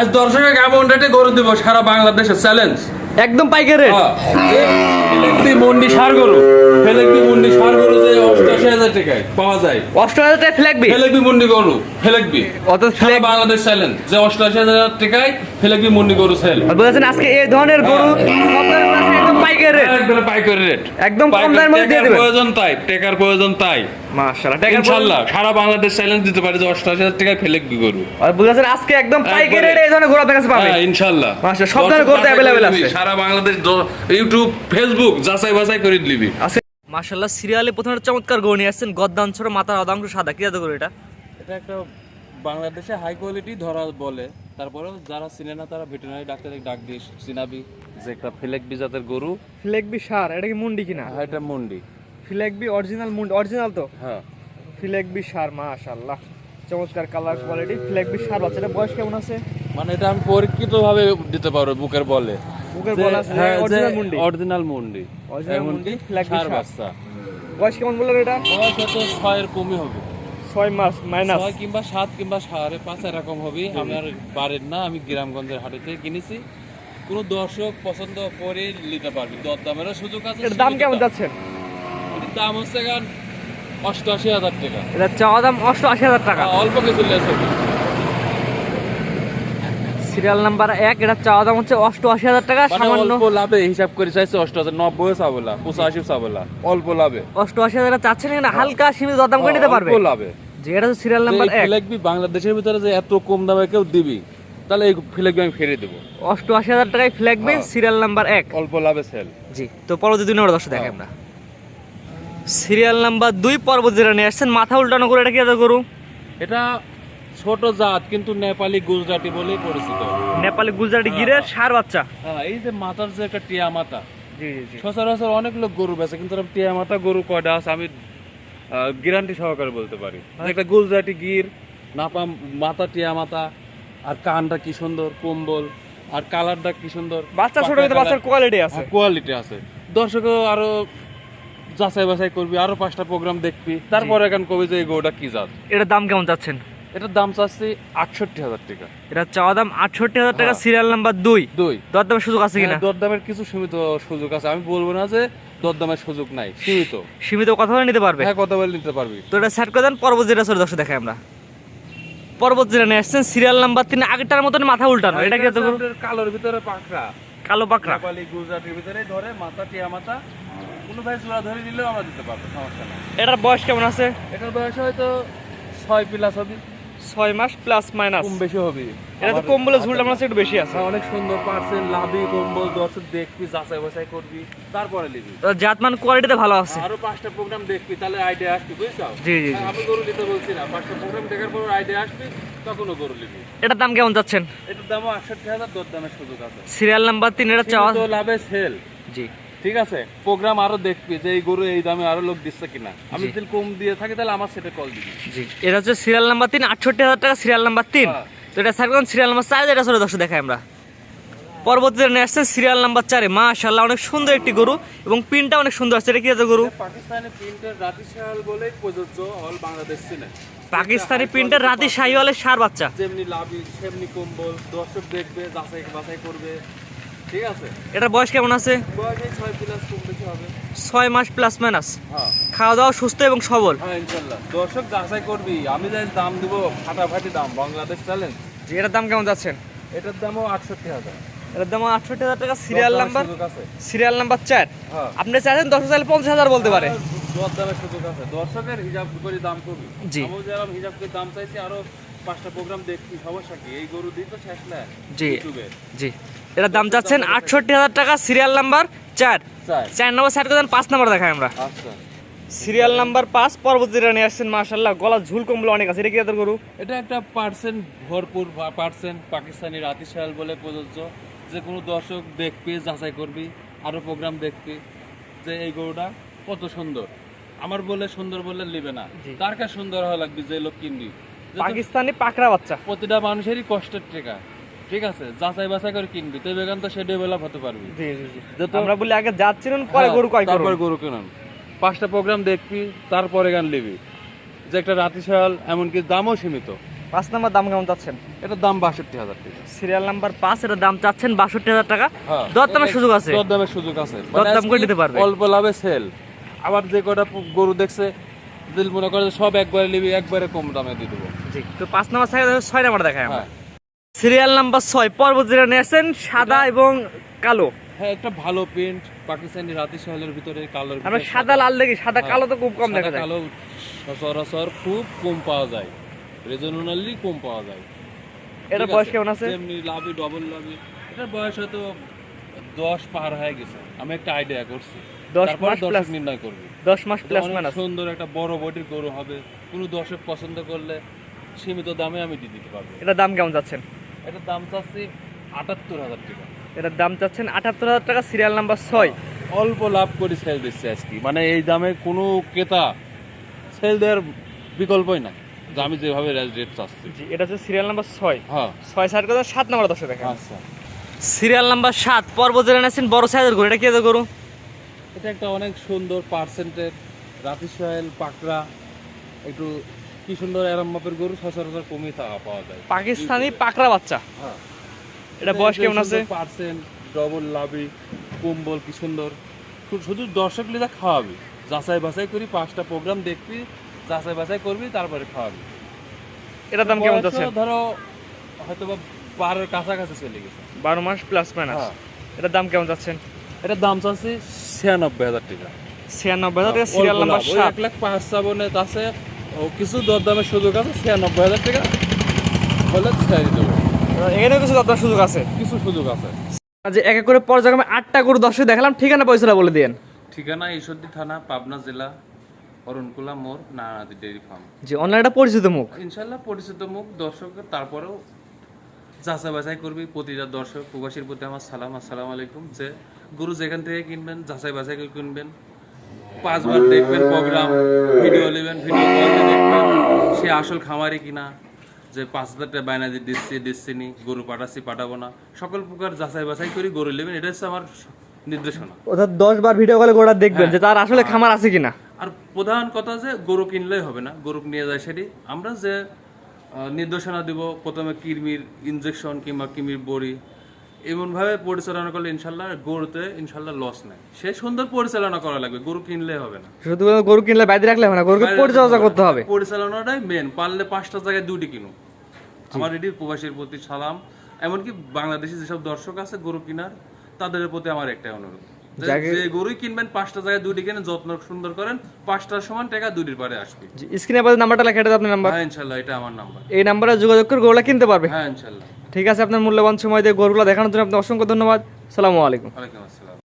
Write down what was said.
আজ দর্শকের এমন রেটে গরু দিব সারা বাংলাদেশের চ্যালেঞ্জ। একদম পাইকারি রেট। ফেলেকবি মন্ডি সার গরু, ফেলেকবি মন্ডি সার গরু যে ৮৮,০০০ টাকায় পাওয়া যায়। ৮৮,০০০ টাকা ফ্ল্যাগবি। ফেলেকবি মন্ডি গরু, ফেলেকবি অত সারা ফ্ল্যাগ বাংলাদেশ চ্যালেঞ্জ যে ৮৮,০০০ টাকায় ফেলেকবি মন্ডি গরু সেল। আর বলেছেন আজকে এই ধরনের গরু আপনার কাছে একদম পাইকারি রেট। একবারে পাইকারি রেট, একদম কম দামের মধ্যে দিয়ে দিবেন। প্রয়োজন তাই, টাকার প্রয়োজন তাই। মাশাআল্লাহ, টাকা ইনশাআল্লাহ সারা বাংলাদেশ চ্যালেঞ্জ দিতে পারে যে ৮৮,০০০ টাকায় ফেলেকবি গরু। আর বলেছেন আজকে একদম পাইকারি রেটে এই ধরনের গরু আপনার কাছে পাবেন। হ্যাঁ ইনশাআল্লাহ। মাশাআল্লাহ, সব ধরনের গরু अवेलेबल আছে। সারা বাংলাদেশ ইউটিউব ফেসবুক যাচাই বাছাই করে দিবি। মাশাআল্লাহ, সিরিয়ালে প্রথমে চমৎকার গরু নিয়ে আসছেন, গদ্দান ছোট, মাথার অদাংশ সাদা। কি জাতের গরু এটা? এটা একটা বাংলাদেশে হাই কোয়ালিটি ধরা বলে, তারপরেও যারা চিনে না তারা ভেটেরিনারি ডাক্তারের ডাক দিয়ে চিনাবি যে একটা ফেলেকবি জাতের গরু। ফ্ল্যাগবি সার, এটা কি মুন্ডি কিনা? হ্যাঁ এটা মন্ডি। ফ্ল্যাগবি অরিজিনাল মুন্ডি, অরিজিনাল তো? হ্যাঁ ফ্ল্যাগবি সার, মাশাআল্লাহ চমৎকার কালার কোয়ালিটি। ফ্ল্যাগবি সার বাচ্চা, এটা বয়স কেমন আছে? মানে এটা আমি পরীক্ষিতভাবে দিতে পারবো বুকের বলে। বুকের বল আছে, অরিজিনাল মুন্ডি। অরিজিনাল মন্ডি, অরিজিনাল মুন্ডি ফ্ল্যাগবি সার সার বাচ্চা। বয়স কেমন বললেন এটা? বয়স হয়তো 6 এর কমই হবে, 6 মাস মাইনাস। 6 কিংবা 7 কিংবা 5.5 এরকম হবে। আমার বাড়ির না, আমি গ্রামগঞ্জের হাটে থেকে কিনেছি। কোনো দর্শক পছন্দ করে নিতে পারবে, দরদামেরও সুযোগ আছে। এর দাম কেমন যাচ্ছেন? এটার দাম হচ্ছে ৮৮,০০০ টাকা। এটা চাওয়া দাম ৮৮,০০০ টাকা। অল্প কিছু লেস হবে। সিরিয়াল নাম্বার 1, এটা চাওয়া দাম হচ্ছে ৮৮,০০০ টাকা। মানে সামান্য অল্প লাভে হিসাব করে চাইছে ৮৮,০০০, ৯০ চাবলা, ৮৫ চাবলা, অল্প লাভে ৮৮,০০০ টাকা চাচ্ছেন, এখানে হালকা সীমিত দরদাম করে নিতে পারবে। অল্প লাভে। যে এটা হচ্ছে সিরিয়াল নাম্বার 1। ফিলেকবি বাংলাদেশের ভিতরে যে এত কম দামে কেউ দিবি, তাহলে এই ফিলেকবি আমি ফিরিয়ে দেবো ৮৮,০০০ টাকায় ফ্ল্যাগবি সিরিয়াল নাম্বার 1। অল্প লাভে সেল। জি, তো পরবর্তী 2 নম্বর দর্শক দেখে আমরা সিরিয়াল নাম্বার 2 পর্বত যেটা নিয়ে আসছেন, মাথা উল্টানো করে, এটা কি জাতের গরু? এটা ছোট জাত কিন্তু নেপালি গুজরাটি বলেই পরিচিত। নেপালি গুজরাটি গিরের সার বাচ্চা। হ্যাঁ, এই যে মাথার যে একটা টিয়া মাথা, জি জি জি। সচরাচর অনেক লোক গরু বেচে, কিন্তু এরকম টিয়া মাথা গরু কয়টা আছে আমি গ্যারান্টি সহকারে বলতে পারি। একটা গুজরাটি গির, নাপা মাথা, টিয়া মাথা, আর কানটা কি সুন্দর, কম্বল, আর কালারটা কি সুন্দর। বাচ্চা ছোট কিন্তু বাচ্চার কোয়ালিটি আছে, কোয়ালিটি আছে। দর্শকও আরো যাচাই বাছাই করবি, আরো 5টা প্রোগ্রাম দেখবি, তারপরে এখন কবি যে এই গরুটা কি জাত। এটার দাম কেমন যাচ্ছেন? এটার দাম চাচ্ছি ৬৮,০০০ টাকা। এটা চাওয়া দাম ৬৮,০০০ টাকা। Serial number 2। দরদামের সুযোগ আছে কিনা? দরদামের কিছু সীমিত সুযোগ আছে, আমি বলবো না যে দরদামের সুযোগ নাই, সীমিত। সীমিত কথা বলে নিতে পারবে? হ্যাঁ, কথা বলে নিতে পারবি। তো এটা সেট করে দেন। পর্বত যেটা চলে দর্শক দেখাই আমরা পর্বত যেটা নিয়ে আসছেন, সিরিয়াল নাম্বার 3, আগেরটার মতন মাথা উল্টানো। এটা কি কালোর ভিতরে পাকড়া, কালো পাকড়া, নেপালি গুজরাটির ভিতরে ধরে মাথা, টিয়া মাথা। কোনো ভাই জোড়া ধরে নিলেও আমরা দিতে পারবো, সমস্যা নাই। এটার বয়স কেমন আছে? এটার বয়স হয়তো 6 প্লাস হবে, 6 মাস প্লাস মাইনাস, কম বেশি হবে। এটা তো কম্বলের ঝুলটা মনে হচ্ছে একটু বেশি আছে। অনেক সুন্দর পার্সেন্ট, লাভি কম্বল। দর্শক দেখবি, যাচাই বাছাই করবি, তারপরে নিবি। তো জাতমান কোয়ালিটিতে ভালো আছে। আরো 5টা প্রোগ্রাম দেখবি, তাহলে আইডিয়া আসবি, বুঝছো? জি জি জি। আমি গরু নিতে বলছি না, 5টা প্রোগ্রাম দেখার পর আইডিয়া আসবি, তখনও গরু নিবি। এটার দাম কেমন যাচ্ছেন? এটার দামও ৬৮,০০০, দরদামের সুযোগ আছে। সিরিয়াল নাম্বার 3, এটা চাওয়া তো লাভে সেল। জি, ঠিক আছে। প্রোগ্রাম আরো দেখবি যে এই গরু এই দামে আরো লোক দিচ্ছে কিনা। আমি যদি কম দিয়ে থাকি তাহলে আমার সেটা কল দিবি। জি, এটা হচ্ছে সিরিয়াল নাম্বার 3, ৬৮,০০০ টাকা সিরিয়াল নাম্বার 3। তো এটা সার্কন সিরিয়াল নাম্বার 4, এটা চলে দর্শক দেখাই আমরা পরবর্তী নিয়ে আসছেন সিরিয়াল নাম্বার 4। মাশাআল্লাহ, অনেক সুন্দর একটি গরু এবং প্রিন্টটা অনেক সুন্দর আছে। এটা কি জাতের গরু? পাকিস্তানি প্রিন্টের রাতি শাহওয়াল বলে প্রযোজ্য, অল বাংলাদেশ সিনে। পাকিস্তানি প্রিন্টের রাতি শাহিওয়ালের সার বাচ্চা। যেমনি লাভি সেমনি কম্বল, দর্শক দেখবে, যাচাই বাছাই করবে। ঠিক আছে। এটার বয়স কেমন আছে? বয়স 6 প্লাস, কম বেশি হবে, 6 মাস প্লাস মাইনাস। হ্যাঁ। খাওয়া দাওয়া সুস্থ এবং সবল। হ্যাঁ ইনশাআল্লাহ। দর্শক যাচাই করবি, আমি যাই দাম দিব ফাটাফাটি দাম, বাংলাদেশ চ্যালেঞ্জ। জি, এটার দাম কেমন যাচ্ছেন? এটার দামও ৬৮,০০০। এটার দাম ৬৮,০০০ টাকা। সিরিয়াল নাম্বার আছে। Serial number 4। হ্যাঁ। আপনি চাইছেন 10 চাইলে 50,000 বলতে পারে। দরদামের সুযোগ আছে, দর্শকের হিসাব করে দাম করবি। জি। আমি যেরকম হিসাব করে দাম চাইছি, আরো 5টা প্রোগ্রাম দেখবি, সমস্যা কি? এই গরু দিই তো শেষ না। জি জি। এটার দাম চাচ্ছেন ৬৮,০০০ টাকা। Serial number 4। 4 নম্বর সাইড করে দেন। 5 নম্বর দেখাই আমরা আচ্ছা। সিরিয়াল নাম্বার 5 পর্বত যেটা নিয়ে আসছেন। মাশাআল্লাহ, গলা ঝুল কম্বল অনেক আছে। এটা কি জাতের গরু? এটা একটা পার্সেন্ট, ভরপুর পার্সেন্ট পাকিস্তানি রাতি শাল বলে প্রযোজ্য। যে কোনো দর্শক দেখবি, যাচাই করবি, আরো প্রোগ্রাম দেখবি যে এই গরুটা কত সুন্দর। আমার বলে সুন্দর বললে নিবে না, তার কাছে সুন্দর হওয়া লাগবে যে লোক কিনবি। পাকিস্তানি পাকড়া বাচ্চা। প্রতিটা মানুষেরই কষ্টের টাকা, ঠিক আছে? যাচাই বাছাই করে কিনবি, তো বেগান তো সে ডেভেলপ হতে পারবি। জি জি জি। আমরা বলি আগে যাচ্ছিলেন, পরে গরু কয় তারপর গরু কিনুন। 5টা প্রোগ্রাম দেখবি, তারপরে গান নিবি। যে একটা রাতি শাল, এমনকি দামও সীমিত। 5 নাম্বার দাম কেমন চাচ্ছেন? এটার দাম 62,000 টাকা। সিরিয়াল নাম্বার 5, এটার দাম চাচ্ছেন 62,000 টাকা। হ্যাঁ, দরদামের সুযোগ আছে? দরদামের সুযোগ আছে, দরদাম করে দিতে পারবে। অল্প লাভে সেল। আবার যে কটা গরু দেখছে দিল মনে করে যে সব একবারে নিবি, একবারে কম দামে দিয়ে দেবো। জি, তো 5 নাম্বার 6 নাম্বার দেখাই আমরা। হ্যাঁ সিরিয়াল নাম্বার 6 পর্বত যেটা নিয়ে আসছেন, সাদা এবং কালো। হ্যাঁ, একটা ভালো প্রিন্ট পাকিস্তানি রাতি শালের ভিতরে কালোর আমরা সাদা লাল দেখি, সাদা কালো তো খুব কম দেখা যায়। কালো সচরাচর খুব কম পাওয়া যায়, রিজনালি কম পাওয়া যায়। এটা ঠিক বয়স আছে? কেমন আছে? যেমনি লাভি ডবল লাভি, এটার বয়স হয়তো 10 পার হয়ে গেছে। আমি একটা আইডিয়া করছি, 10 তারপর মাস দর্শক প্লাস। নির্ণয় করবে। 10 মাস প্লাস অনেক মাইনাস। সুন্দর একটা বড় বডির গরু হবে, কোনো দর্শক পছন্দ করলে সীমিত দামে আমি দিয়ে দিতে পারবো। এটার দাম কেমন যাচ্ছেন? এটার দাম চাচ্ছি 78,000 টাকা। এটার দাম চাচ্ছেন 78,000 টাকা, সিরিয়াল নাম্বার 6। অল্প লাভ করে সেল দিচ্ছে আজকে, মানে এই দামে কোনো ক্রেতা সেল দেওয়ার বিকল্পই না, যে আমি যেভাবে রেট চাচ্ছি। জি, এটা হচ্ছে সিরিয়াল নাম্বার 6। হ্যাঁ 6 করে 7 নাম্বার দশে দেখেন। আচ্ছা, সিরিয়াল নাম্বার 7 পর্বত যেটা নিয়ে আসছেন, বড় সাইজের গরু। এটা কি এত গরু? এটা একটা অনেক সুন্দর পার্সেন্টের রাতি সোহেল পাকড়া, একটু কি সুন্দর এরম মাপের গরু সচরাচর কমই পাওয়া যায়। পাকিস্তানি পাকড়া বাচ্চা। হ্যাঁ, এটা বয়স কেমন আছে? পার্সেন্ট ডবল লাভি কম্বল কি সুন্দর। শুধু দর্শক লিদা খাওয়াবি, যাচাই বাছাই করি, 5টা প্রোগ্রাম দেখবি, যাচাই বাছাই করবি, তারপরে খাওয়াবি। এটার দাম কেমন যাচ্ছে? বয়সও ধরো হয়তো বা 12 এর কাছাকাছি চলে গেছে। 12 মাস প্লাস মাইনাস। হ্যাঁ। এটার দাম কেমন যাচ্ছেন? এটার দাম চাচ্ছি 96,000 টাকা। 96,000 টাকা, সিরিয়াল নাম্বার 7। 1,05,000 আছে, ও কিছু দরদামের সুযোগ আছে। 96,000 টাকা হলে ছেড়ে দেবো, এখানে কিছু দরদাম সুযোগ আছে। কিছু সুযোগ আছে। যে এক এক করে পর্যায়ক্রমে 8টা গরু দর্শক দেখালাম, ঠিকানা পয়সাটা বলে দিয়েন। ঠিকানা ঈশ্বরদী থানা, পাবনা জেলা, অরণকুলা মোড়, নানাদি ডেইরি ফার্ম। জি, অনলাইনটা পরিচিত মুখ। ইনশাল্লাহ পরিচিত মুখ দর্শকের, তারপরেও যাচাই বাছাই করবি। প্রতিটা দর্শক প্রবাসীর প্রতি আমার সালাম, আসসালামু আলাইকুম। যে গরু যেখান থেকে কিনবেন যাচাই বাছাই করে কিনবেন, 5 বার দেখবেন প্রোগ্রাম, ভিডিও নেবেন, ভিডিও কলে দেখবেন সে আসল খামারি কিনা, যে 5,000 টাকা বায়না দিয়ে দিচ্ছি নি, গরু পাঠাচ্ছি পাঠাবো না, সকল প্রকার যাচাই বাছাই করি গরু নেবেন। এটা হচ্ছে আমার নির্দেশনা। অর্থাৎ 10 বার ভিডিও কলে গোটা দেখবেন যে তার আসলে খামার আছে কিনা। আর প্রধান কথা যে গরু কিনলেই হবে না, গরু নিয়ে যায় সেটি আমরা যে নির্দেশনা দিব, প্রথমে কৃমির ইনজেকশন কিংবা কৃমির বড়ি এমনভাবে পরিচালনা করলে ইনশাল্লাহ গরুতে ইনশাল্লাহ লস নেই। সে সুন্দর পরিচালনা করা লাগবে, গরু কিনলেই হবে না। শুধু গরু কিনলে বাইরে রাখলে হবে না, গরুকে পরিচর্যা করতে হবে। পরিচালনাটাই মেন। পারলে 5টা জায়গায় 2টি কিনুন। আমার এটি প্রবাসীর প্রতি সালাম, এমনকি বাংলাদেশি যেসব দর্শক আছে গরু কেনার, তাদের প্রতি আমার একটাই অনুরোধ, যে গরুই কিনবেন 5টা জায়গায় 2টি কিনে যত্ন সুন্দর করেন, 5টার সমান টাকা 2টির পরে আসবে। স্ক্রিনে পাশে নাম্বারটা লেখা আছে, আপনার নাম্বার। হ্যাঁ ইনশাল্লাহ, এটা আমার নাম্বার। এই নাম্বারে যোগাযোগ করে গরুলা কিনতে পারবে। হ্যাঁ ইনশাল্লাহ। ঠিক আছে, আপনার মূল্যবান সময় দিয়ে গরুগুলো দেখানোর জন্য আপনাকে অসংখ্য ধন্যবাদ। আসসালামু আলাইকুম। ওয়ালাইকুম আসসালাম।